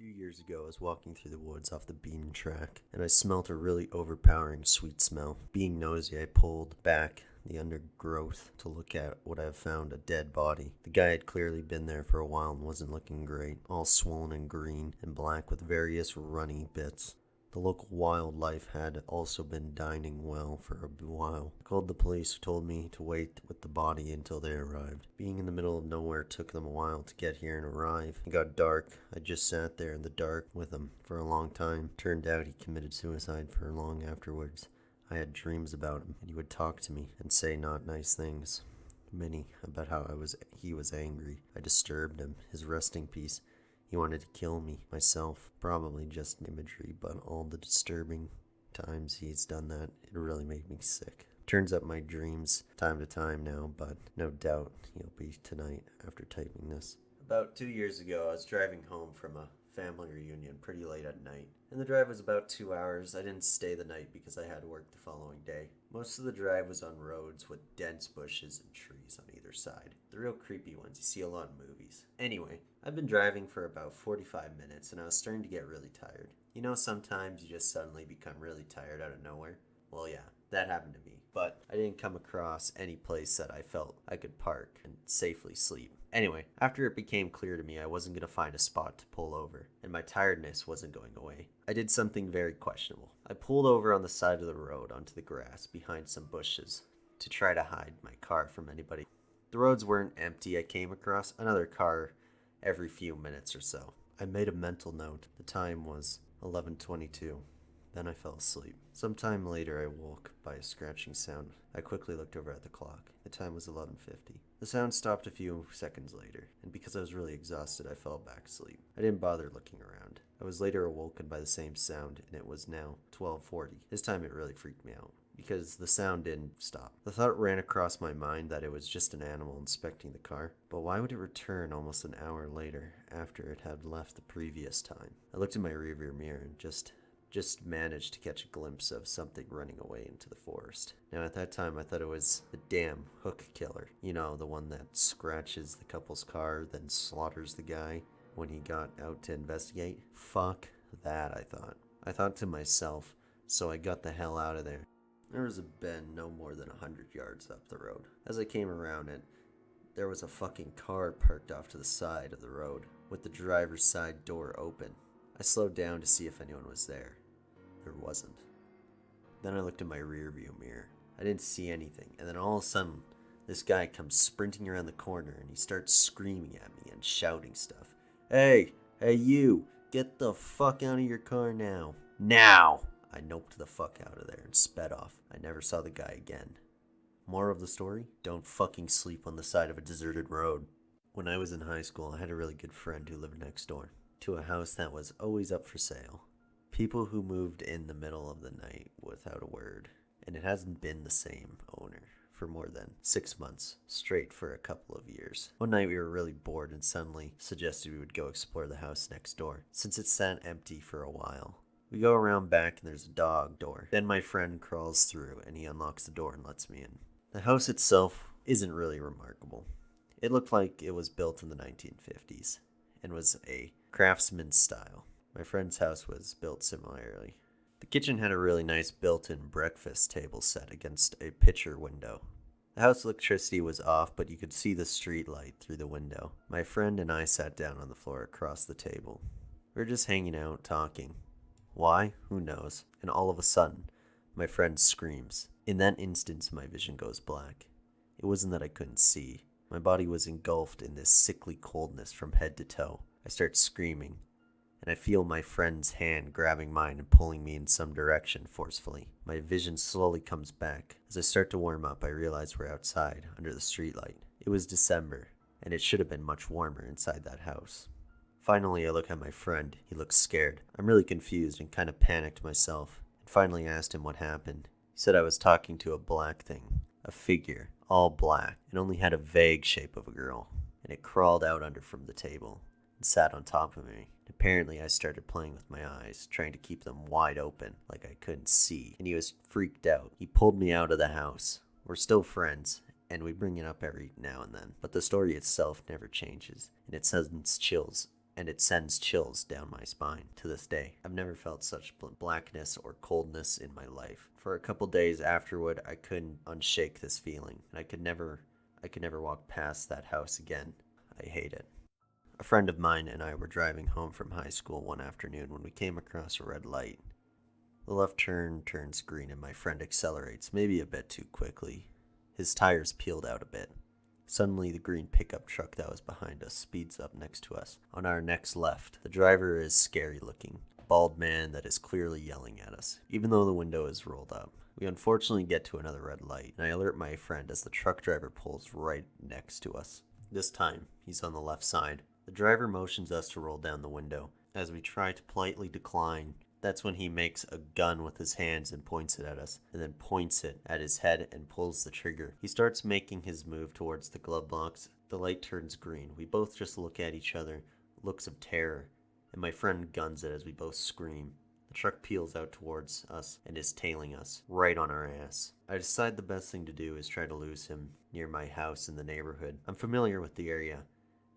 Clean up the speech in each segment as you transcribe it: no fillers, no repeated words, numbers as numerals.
few years ago, I was walking through the woods off the beaten track, and I smelt a really overpowering sweet smell. Being nosy, I pulled back the undergrowth to look at what I have found, a dead body. The guy had clearly been there for a while and wasn't looking great, all swollen and green and black with various runny bits. The local wildlife had also been dining well for a while. I called the police, who told me to wait with the body until they arrived. Being in the middle of nowhere took them a while to get here and arrive. It got dark. I just sat there in the dark with him for a long time. Turned out he committed suicide for long afterwards. I had dreams about him, and he would talk to me and say not nice things. Many about how he was angry. I disturbed him. His resting peace. He wanted to kill me, myself. Probably just imagery, but all the disturbing times he's done that, it really made me sick. Turns up my dreams time to time now, but no doubt he'll be tonight after typing this. About 2 years ago, I was driving home from a family reunion pretty late at night. And the drive was about 2 hours. I didn't stay the night because I had work the following day. Most of the drive was on roads with dense bushes and trees on either side. The real creepy ones you see a lot in movies. Anyway, I've been driving for about 45 minutes and I was starting to get really tired. You know, sometimes you just suddenly become really tired out of nowhere? Well, yeah, that happened to me. But I didn't come across any place that I felt I could park and safely sleep. Anyway, after it became clear to me I wasn't going to find a spot to pull over, and my tiredness wasn't going away, I did something very questionable. I pulled over on the side of the road onto the grass behind some bushes to try to hide my car from anybody. The roads weren't empty. I came across another car every few minutes or so. I made a mental note. The time was 11:22. Then I fell asleep. Sometime later I woke by a scratching sound. I quickly looked over at the clock. The time was 11:50. The sound stopped a few seconds later, and because I was really exhausted, I fell back asleep. I didn't bother looking around. I was later awoken by the same sound, and it was now 12:40. This time it really freaked me out, because the sound didn't stop. The thought ran across my mind that it was just an animal inspecting the car, but why would it return almost an hour later after it had left the previous time? I looked in my rearview mirror and just managed to catch a glimpse of something running away into the forest. Now at that time I thought it was the damn hook killer. You know, the one that scratches the couple's car, then slaughters the guy when he got out to investigate. Fuck that, I thought. I thought to myself, so I got the hell out of there. There was a bend no more than 100 yards up the road. As I came around it, there was a fucking car parked off to the side of the road, with the driver's side door open. I slowed down to see if anyone was there. There wasn't. Then I looked in my rear view mirror. I didn't see anything, and then all of a sudden, this guy comes sprinting around the corner and he starts screaming at me and shouting stuff. Hey you, get the fuck out of your car now. Now! I noped the fuck out of there and sped off. I never saw the guy again. Moral of the story? Don't fucking sleep on the side of a deserted road. When I was in high school, I had a really good friend who lived next door to a house that was always up for sale. People who moved in the middle of the night without a word, and it hasn't been the same owner for more than 6 months, straight for a couple of years. One night we were really bored and suddenly suggested we would go explore the house next door, since it sat empty for a while. We go around back and there's a dog door. Then my friend crawls through and he unlocks the door and lets me in. The house itself isn't really remarkable. It looked like it was built in the 1950s and was a craftsman style. My friend's house was built similarly. The kitchen had a really nice built-in breakfast table set against a picture window. The house electricity was off, but you could see the street light through the window. My friend and I sat down on the floor across the table. We were just hanging out, talking. Why? Who knows? And all of a sudden, my friend screams. In that instant, my vision goes black. It wasn't that I couldn't see. My body was engulfed in this sickly coldness from head to toe. I start screaming, and I feel my friend's hand grabbing mine and pulling me in some direction forcefully. My vision slowly comes back. As I start to warm up, I realize we're outside, under the streetlight. It was December, and it should have been much warmer inside that house. Finally, I look at my friend. He looks scared. I'm really confused and kind of panicked myself, and finally asked him what happened. He said I was talking to a black thing, a figure, all black. It only had a vague shape of a girl, and it crawled out under from the table and sat on top of me. Apparently, I started playing with my eyes, trying to keep them wide open, like I couldn't see, and he was freaked out. He pulled me out of the house. We're still friends, and we bring it up every now and then, but the story itself never changes, and it sends chills and it sends chills down my spine to this day. I've never felt such blackness or coldness in my life. For a couple days afterward, I couldn't unshake this feeling, and I could never walk past that house again. I hate it. A friend of mine and I were driving home from high school one afternoon when we came across a red light. The left turn turns green and my friend accelerates, maybe a bit too quickly. His tires peeled out a bit. Suddenly, the green pickup truck that was behind us speeds up next to us. On our next left, the driver is scary looking, a bald man that is clearly yelling at us, even though the window is rolled up. We unfortunately get to another red light, and I alert my friend as the truck driver pulls right next to us. This time, he's on the left side. The driver motions us to roll down the window. As we try to politely decline, that's when he makes a gun with his hands and points it at us, and then points it at his head and pulls the trigger. He starts making his move towards the glove box. The light turns green. We both just look at each other, looks of terror, and my friend guns it as we both scream. The truck peels out towards us and is tailing us, right on our ass. I decide the best thing to do is try to lose him near my house in the neighborhood. I'm familiar with the area,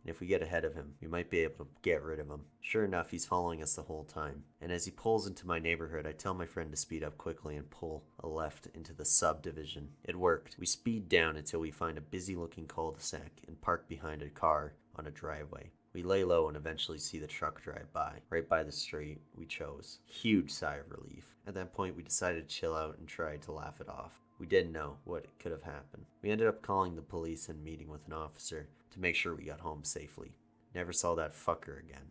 and if we get ahead of him, we might be able to get rid of him. Sure enough, he's following us the whole time. And as he pulls into my neighborhood, I tell my friend to speed up quickly and pull a left into the subdivision. It worked. We speed down until we find a busy-looking cul-de-sac and park behind a car on a driveway. We lay low and eventually see the truck drive by, right by the street we chose. Huge sigh of relief. At that point, we decided to chill out and try to laugh it off. We didn't know what could have happened. We ended up calling the police and meeting with an officer to make sure we got home safely. Never saw that fucker again.